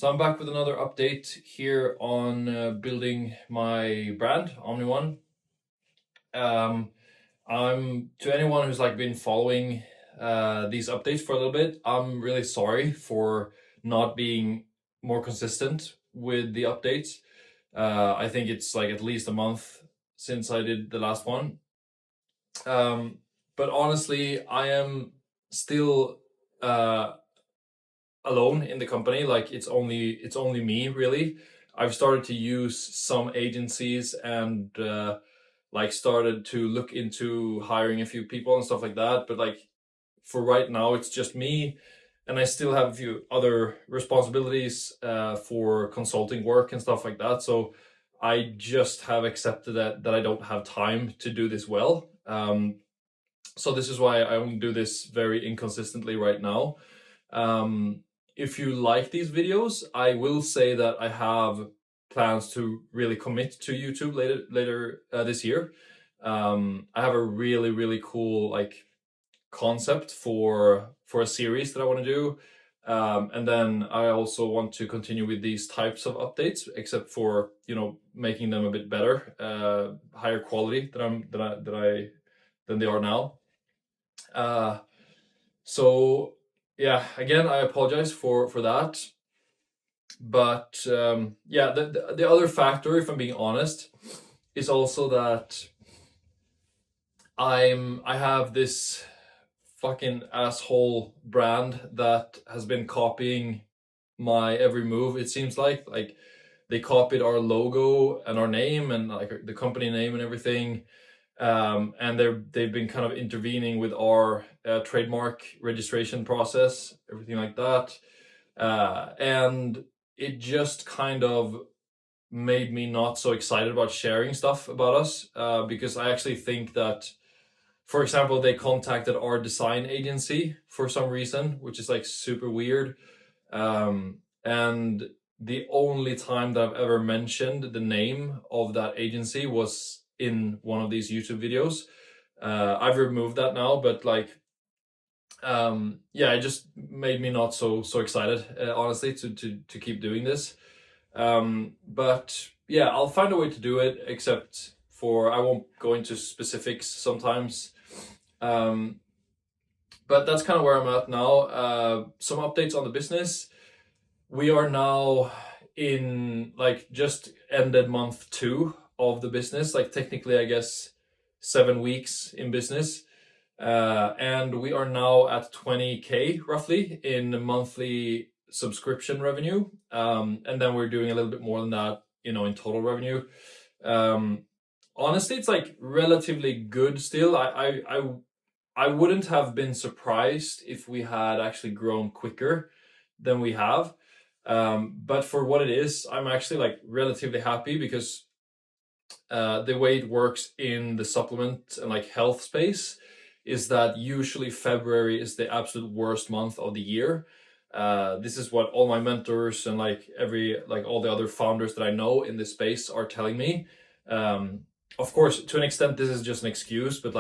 So I'm back with another update here on building my brand, OMNI². I'm to anyone who's been following these updates for a little bit, I'm really sorry for not being more consistent with the updates. I think it's at least a month since I did the last one. But honestly, I am still alone in the company. It's only me, really. I've started to use some agencies and started to look into hiring a few people and stuff like that, but for right now it's just me, and I still have a few other responsibilities for consulting work and stuff like that. So I just have accepted that I don't have time to do this well. So this is why I only do this very inconsistently right now. If you like these videos, I will say that I have plans to really commit to YouTube later this year. I have a really cool concept for a series that I want to do, and then I also want to continue with these types of updates, except for making them a bit better, higher quality than they are now. So yeah, again, I apologize for that. But yeah, the other factor, if I'm being honest, is also that I have this fucking asshole brand that has been copying my every move. It seems like they copied our logo and our name and the company name and everything. And they've been kind of intervening with our trademark registration process, everything like that. And it just kind of made me not so excited about sharing stuff about us, because I actually think that, for example, they contacted our design agency for some reason, which is super weird. And the only time that I've ever mentioned the name of that agency was in one of these YouTube videos. I've removed that now, but yeah, it just made me not so excited, honestly, to keep doing this. But yeah, I'll find a way to do it, except for I won't go into specifics sometimes. But that's kind of where I'm at now. Some updates on the business. We are now in just ended month 2 of the business, technically I guess 7 weeks in business, and we are now at 20K roughly in monthly subscription revenue, and then we're doing a little bit more than that in total revenue. Honestly, it's relatively good still. I wouldn't have been surprised if we had actually grown quicker than we have, but for what it is, I'm actually relatively happy, because the way it works in the supplement and health space is that usually February is the absolute worst month of the year. This is what all my mentors and all the other founders that I know in this space are telling me. Of course, to an extent, this is just an excuse, but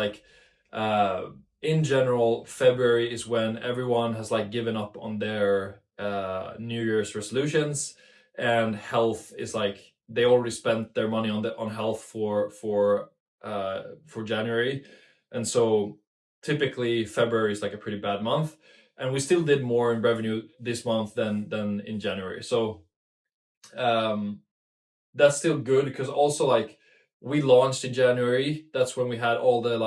in general, February is when everyone has given up on their New Year's resolutions, and health is they already spent their money on health for January, and so typically February is a pretty bad month, and we still did more in revenue this month than in January. So that's still good, because also we launched in January. That's when we had all the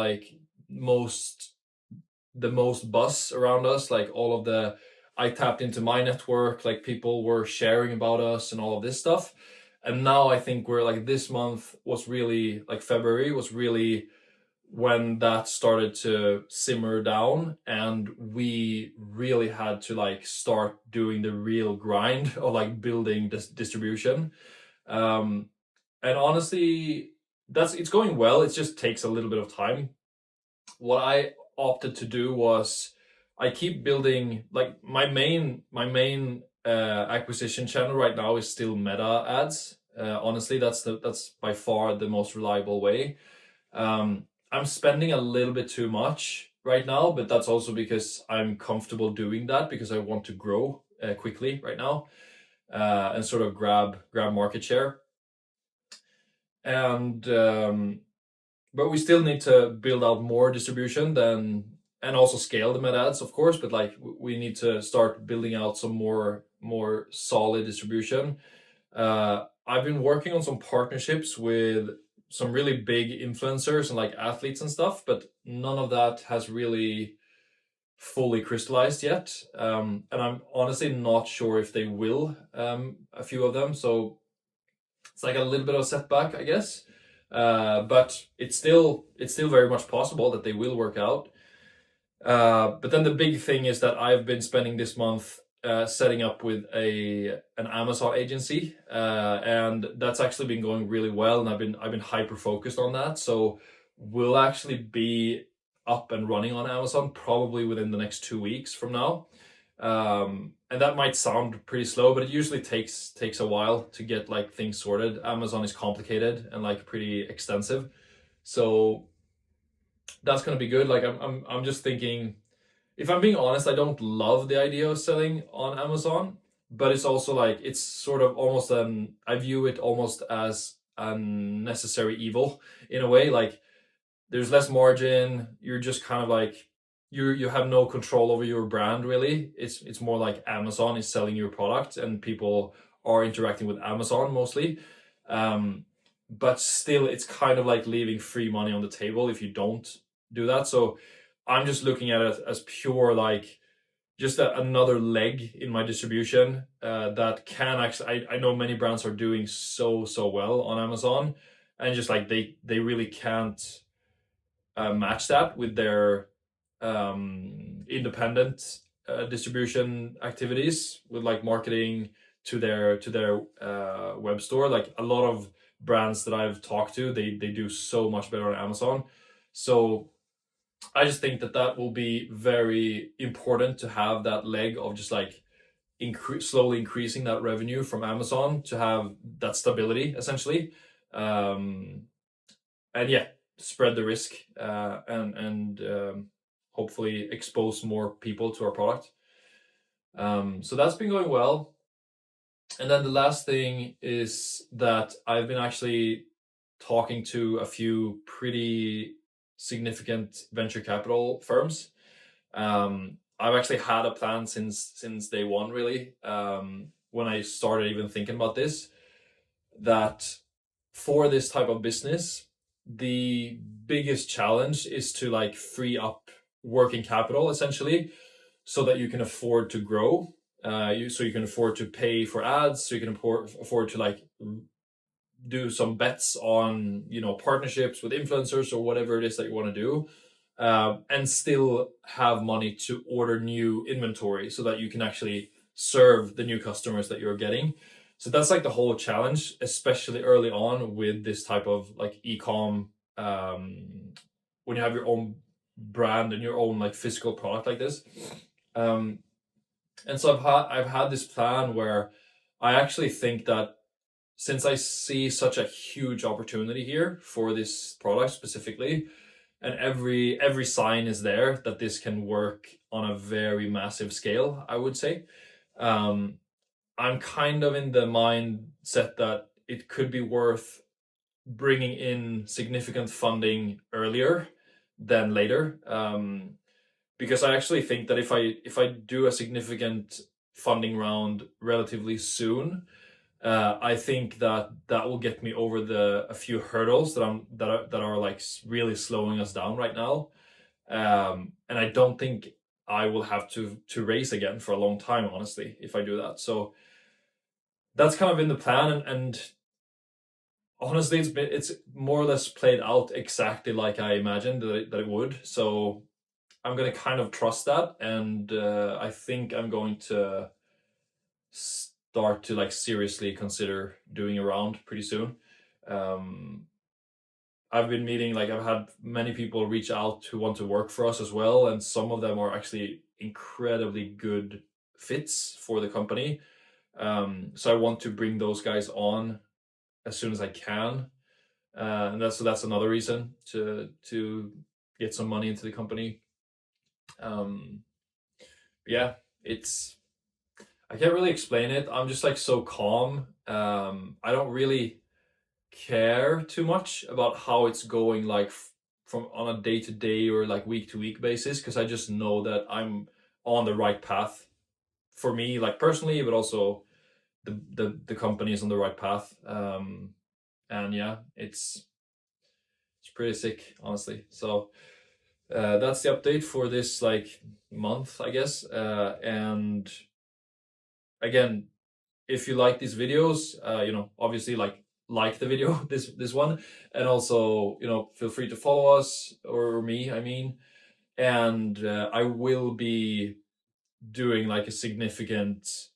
most buzz around us, all of the I tapped into my network, people were sharing about us and all of this stuff. And now I think we're this month was really February was really when that started to simmer down, and we really had to start doing the real grind of building this distribution. And honestly, it's going well. It just takes a little bit of time. What I opted to do was I keep building my main acquisition channel right now is still Meta ads. Honestly, that's by far the most reliable way. I'm spending a little bit too much right now, but that's also because I'm comfortable doing that, because I want to grow quickly right now. and sort of grab market share. And but we still need to build out more distribution and also scale the meta ads, of course. But like we need to start building out some more solid distribution. I've been working on some partnerships with some really big influencers and like athletes and stuff, but none of that has really fully crystallized yet. And I'm honestly not sure if they will, a few of them. So it's like a little bit of a setback, I guess. But it's still very much possible that they will work out. But then the big thing is that I've been spending this month setting up with an Amazon agency, and that's actually been going really well, and I've been hyper focused on that. So we'll actually be up and running on Amazon probably within the next 2 weeks from now. And that might sound pretty slow, but it usually takes a while to get like things sorted. Amazon is complicated and like pretty extensive, so that's gonna be good. Like I'm just thinking, if I'm being honest, I don't love the idea of selling on Amazon, but it's also like it's sort of almost I view it almost as a necessary evil in a way. Like there's less margin. You're just kind of like you have no control over your brand really. It's more like Amazon is selling your product and people are interacting with Amazon mostly. But still, it's kind of like leaving free money on the table if you don't do that. So I'm just looking at it as pure like just another leg in my distribution that can actually. I know many brands are doing so well on Amazon, and just like they really can't match that with their independent distribution activities with like marketing to their web store. Like a lot of brands that I've talked to, they do so much better on Amazon. So I just think that will be very important to have that leg of just like slowly increasing that revenue from Amazon to have that stability essentially. And yeah, spread the risk and hopefully expose more people to our product. So that's been going well. And then the last thing is that I've been actually talking to a few pretty significant venture capital firms. I've actually had a plan since day one, really, when I started even thinking about this, that for this type of business, the biggest challenge is to like free up working capital essentially, so that you can afford to grow. So you can afford to pay for ads, so you can afford to like do some bets on partnerships with influencers or whatever it is that you want to do, and still have money to order new inventory so that you can actually serve the new customers that you're getting. So that's like the whole challenge, especially early on with this type of like e-com, when you have your own brand and your own like physical product like this. And so I've had this plan where I actually think that since I see such a huge opportunity here for this product specifically, and every sign is there that this can work on a very massive scale, I would say, I'm kind of in the mindset that it could be worth bringing in significant funding earlier than later. Because I actually think that if I do a significant funding round relatively soon, I think that will get me over a few hurdles that are like really slowing us down right now. And I don't think I will have to raise again for a long time, honestly, if I do that. So that's kind of in the plan, and honestly, it's more or less played out exactly like I imagined that it would. So I'm gonna kind of trust that, and I think I'm going to start to like seriously consider doing a round pretty soon. I've been meeting, like I've had many people reach out who want to work for us as well, and some of them are actually incredibly good fits for the company. So I want to bring those guys on as soon as I can, and that's another reason to get some money into the company. Yeah, I can't really explain it. I'm just like so calm. I don't really care too much about how it's going, like from on a day to day or like week to week basis, because I just know that I'm on the right path for me, like personally, but also the company is on the right path. And yeah, it's pretty sick, honestly. So that's the update for this like month, I guess. And again, if you like these videos, you know, obviously like the video, this one, and also, you know, feel free to follow us, or me, I mean. And I will be doing like a significant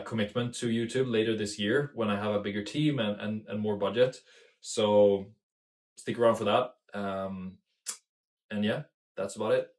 commitment to YouTube later this year when I have a bigger team and more budget. So stick around for that. And yeah, that's about it.